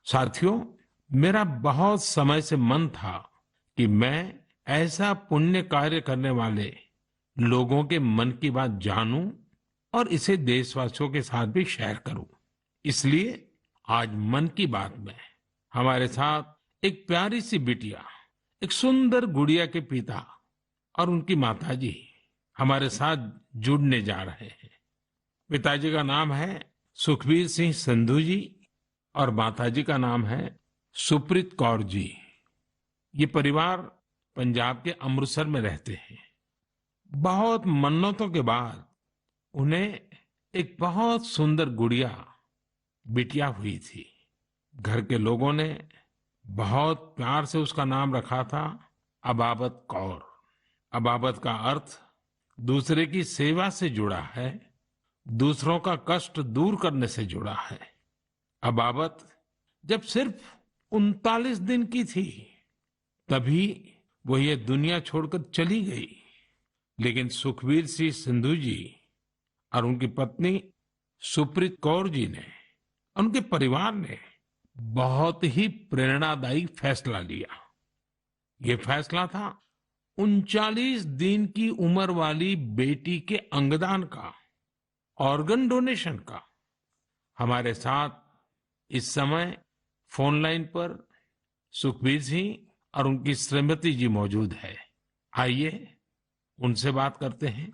साथियों, मेरा बहुत समय से मन था कि मैं ऐसा पुण्य कार्य करने वाले लोगों के मन की बात जानूं और इसे देशवासियों के साथ भी शेयर करूं। इसलिए आज मन की बात में हमारे साथ एक प्यारी सी बिटिया, एक सुंदर गुड़िया के पिता और उनकी माताजी हमारे साथ जुड़ने जा रहे हैं। पिताजी का नाम है सुखबीर सिंह संधू जी और माताजी का नाम है सुप्रीत कौर जी। ये परिवार पंजाब के अमृतसर में रहते हैं। बहुत मन्नतों के बाद उन्हें एक बहुत सुंदर गुड़िया, बिटिया हुई थी। घर के लोगों ने बहुत प्यार से उसका नाम रखा था अबाबत कौर। अबाबत का अर्थ दूसरे की सेवा से जुड़ा है, दूसरों का कष्ट दूर करने से जुड़ा है। अबाबत जब सिर्फ 39 दिन की थी, तभी वो ये दुनिया छोड़कर चली गई। लेकिन सुखबीर सिंह सिंधु जी और उनकी पत्नी सुप्रीत कौर जी ने, उनके परिवार ने बहुत ही प्रेरणादायी फैसला लिया। ये फैसला था 39 दिन की उम्र वाली बेटी के अंगदान का, ऑर्गन डोनेशन का। हमारे साथ इस समय फोन लाइन पर सुखबीर सिंह और उनकी श्रीमती जी मौजूद है। आइए उनसे बात करते हैं।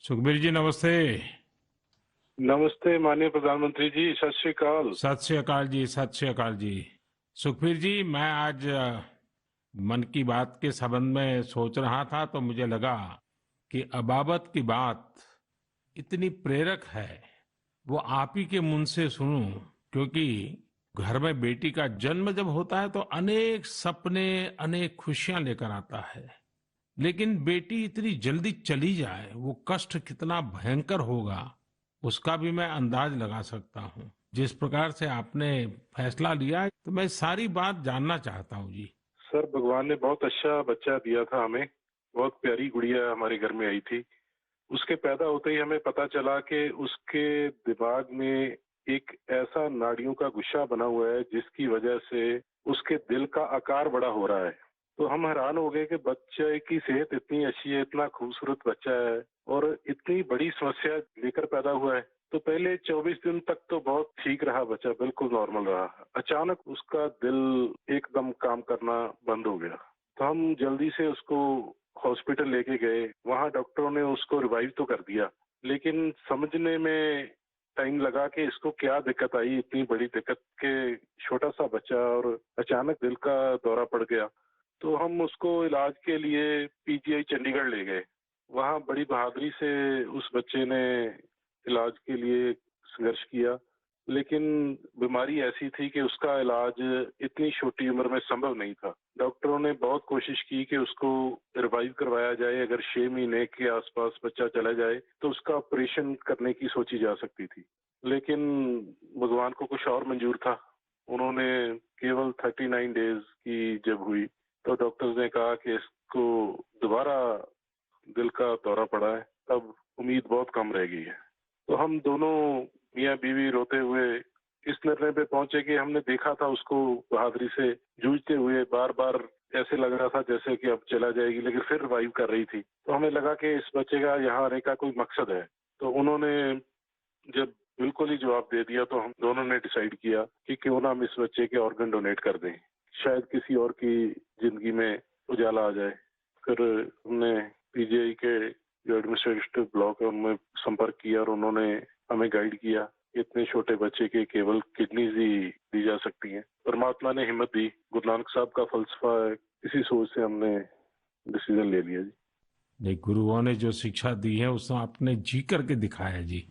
सुखबीर जी नमस्ते। नमस्ते माननीय प्रधानमंत्री जी, सत श्री अकाल। सत श्री अकाल जी, सत श्री अकाल जी। सुखबीर जी, मैं आज मन की बात के संबंध में सोच रहा था तो मुझे लगा कि अबाबत की बात इतनी प्रेरक है, वो आप ही के मुंह से सुनूं, क्योंकि घर में बेटी का जन्म जब होता है तो अनेक सपने, अनेक खुशियां लेकर आता है। लेकिन बेटी इतनी जल्दी चली जाए, वो कष्ट कितना भयंकर होगा, उसका भी मैं अंदाज लगा सकता हूँ। जिस प्रकार से आपने फैसला लिया है, तो मैं सारी बात जानना चाहता हूँ जी। सर, भगवान ने बहुत अच्छा बच्चा दिया था हमें। बहुत प्यारी गुड़िया हमारे घर में आई थी। उसके पैदा होते ही हमें पता चला कि उसके दिमाग में एक ऐसा नाड़ियों का गुच्छा बना हुआ है जिसकी वजह से उसके दिल का आकार बड़ा हो रहा है। तो हम हैरान हो गए कि बच्चे की सेहत इतनी अच्छी है, इतना खूबसूरत बच्चा है और इतनी बड़ी समस्या लेकर पैदा हुआ है। तो पहले 24 दिन तक तो बहुत ठीक रहा बच्चा, बिल्कुल नॉर्मल रहा। अचानक उसका दिल एकदम काम करना बंद हो गया। तो हम जल्दी से उसको हॉस्पिटल लेके गए। वहाँ डॉक्टरों ने उसको रिवाइव तो कर दिया, लेकिन समझने में टाइम लगा कि इसको क्या दिक्कत आई, इतनी बड़ी दिक्कत के छोटा सा बच्चा और अचानक दिल का दौरा पड़ गया। तो हम उसको इलाज के लिए पीजीआई चंडीगढ़ ले गए। वहाँ बड़ी बहादुरी से उस बच्चे ने इलाज के लिए संघर्ष किया, लेकिन बीमारी ऐसी थी कि उसका इलाज इतनी छोटी उम्र में संभव नहीं था। डॉक्टरों ने बहुत कोशिश की कि उसको रिवाइव करवाया जाए। अगर 6 महीने के आसपास बच्चा चला जाए तो उसका ऑपरेशन करने की सोची जा सकती थी, लेकिन भगवान को कुछ और मंजूर था। उन्होंने केवल 39 डेज की जब हुई तो डॉक्टर्स ने कहा कि इसको दोबारा दिल का दौरा पड़ा है, अब उम्मीद बहुत कम रह गई है। तो हम दोनों मियाँ बीवी रोते हुए इस निर्णय पे पहुंचे कि हमने देखा था उसको बहादुरी से जूझते हुए, बार बार ऐसे लग रहा था जैसे कि अब चला जाएगी, लेकिन फिर रिवाइव कर रही थी। तो हमें लगा कि इस बच्चे का यहाँ आने का कोई मकसद है। तो उन्होंने जब बिल्कुल ही जवाब दे दिया तो हम दोनों ने डिसाइड किया कि क्यों ना हम इस बच्चे के ऑर्गन डोनेट कर दें, शायद किसी और की जिंदगी में उजाला आ जाए। फिर हमने पीजीआई के जो एडमिनिस्ट्रेटिव ब्लॉक है उनमें संपर्क किया और उन्होंने हमें गाइड किया। इतने छोटे बच्चे के केवल किडनीज ही दी जा सकती हैं। परमात्मा ने हिम्मत दी, गुरु नानक साहब का फलसफा है, इसी सोच से हमने डिसीजन ले लिया जी। नहीं, गुरुओं ने जो शिक्षा दी है उसको आपने जी करके दिखाया जी।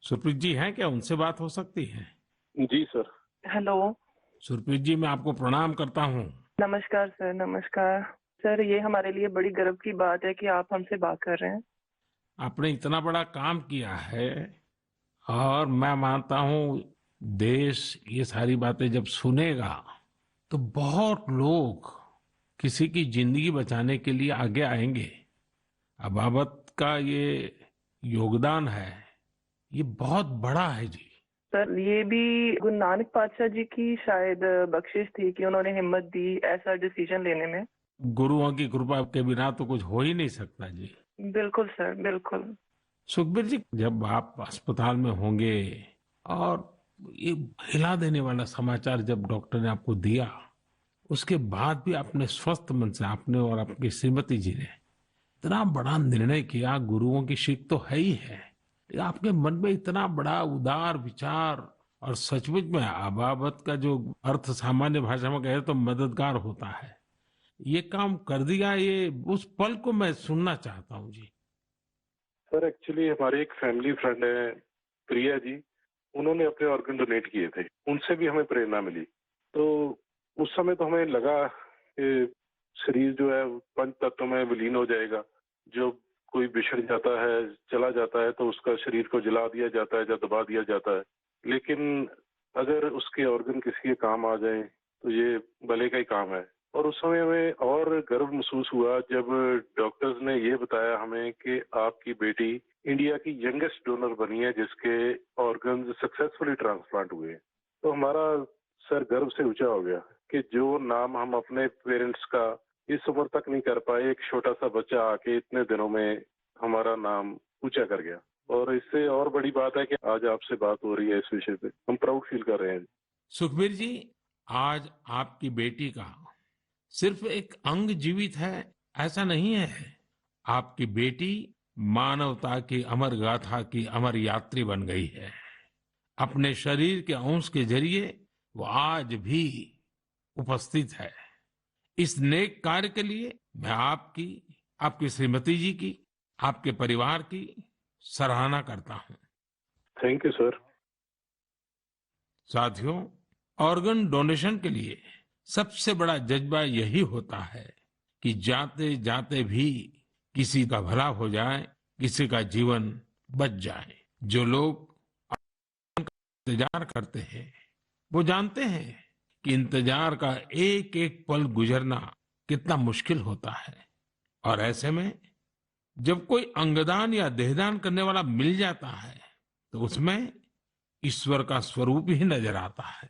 सुरप्रीत जी हैं क्या, उनसे बात हो सकती है? जी सर। हेलो। सुरप्रीत जी, मैं आपको प्रणाम करता हूँ। नमस्कार सर, नमस्कार सर। ये हमारे लिए बड़ी गर्व की बात है कि आप हमसे बात कर रहे हैं। आपने इतना बड़ा काम किया है और मैं मानता हूँ देश ये सारी बातें जब सुनेगा तो बहुत लोग किसी की जिंदगी बचाने के लिए आगे आएंगे। अबाबत का ये योगदान है, ये बहुत बड़ा है जी। सर ये भी गुरु नानक पातशाह जी की शायद बख्शिश थी कि उन्होंने हिम्मत दी ऐसा डिसीजन लेने में। गुरुओं की कृपा के बिना तो कुछ हो ही नहीं सकता जी। बिल्कुल सर, बिल्कुल। सुखबीर जी, जब आप अस्पताल में होंगे और ये हिला देने वाला समाचार जब डॉक्टर ने आपको दिया, उसके बाद भी आपने स्वस्थ मन से, आपने और आपकी श्रीमती जी ने इतना बड़ा निर्णय किया। गुरुओं की सीख तो है ही है, लेकिन आपके मन में इतना बड़ा उदार विचार, और सचमुच में अबाबत का जो अर्थ सामान्य भाषा में कहे तो मददगार होता है, ये काम कर दिया। ये उस पल को मैं सुनना चाहता हूँ जी। सर एक्चुअली हमारे एक फैमिली फ्रेंड है प्रिया जी, उन्होंने अपने ऑर्गन डोनेट किए थे, उनसे भी हमें प्रेरणा मिली। तो उस समय तो हमें लगा कि शरीर जो है पंच तत्व में विलीन हो जाएगा, जो कोई बिछड़ जाता है, चला जाता है तो उसका शरीर को जला दिया जाता है या दबा दिया जाता है, लेकिन अगर उसके ऑर्गन किसी के काम आ जाए तो ये भले का ही काम है। और उस समय हमें और गर्व महसूस हुआ जब डॉक्टर्स ने ये बताया हमें कि आपकी बेटी इंडिया की यंगेस्ट डोनर बनी है जिसके ऑर्गन्स सक्सेसफुली ट्रांसप्लांट हुए। तो हमारा सर गर्व से ऊंचा हो गया कि जो नाम हम अपने पेरेंट्स का इस उम्र तक नहीं कर पाए, एक छोटा सा बच्चा आके इतने दिनों में हमारा नाम ऊंचा कर गया। और इससे और बड़ी बात है कि आज आपसे बात हो रही है इस विषय पे, हम प्राउड फील कर रहे हैं। सुखबीर जी, आज आपकी बेटी का सिर्फ एक अंग जीवित है ऐसा नहीं है। आपकी बेटी मानवता की अमर गाथा की अमर यात्री बन गई है। अपने शरीर के अंश के जरिए वो आज भी उपस्थित है। इस नेक कार्य के लिए मैं आपकी, आपकी श्रीमती जी की, आपके परिवार की सराहना करता हूं। Thank you sir. साथियों, ऑर्गन डोनेशन के लिए सबसे बड़ा जज्बा यही होता है कि जाते जाते भी किसी का भला हो जाए, किसी का जीवन बच जाए। जो लोग इंतजार करते हैं वो जानते हैं कि इंतजार का एक एक पल गुजरना कितना मुश्किल होता है। और ऐसे में जब कोई अंगदान या देहदान करने वाला मिल जाता है तो उसमें ईश्वर का स्वरूप ही नजर आता है।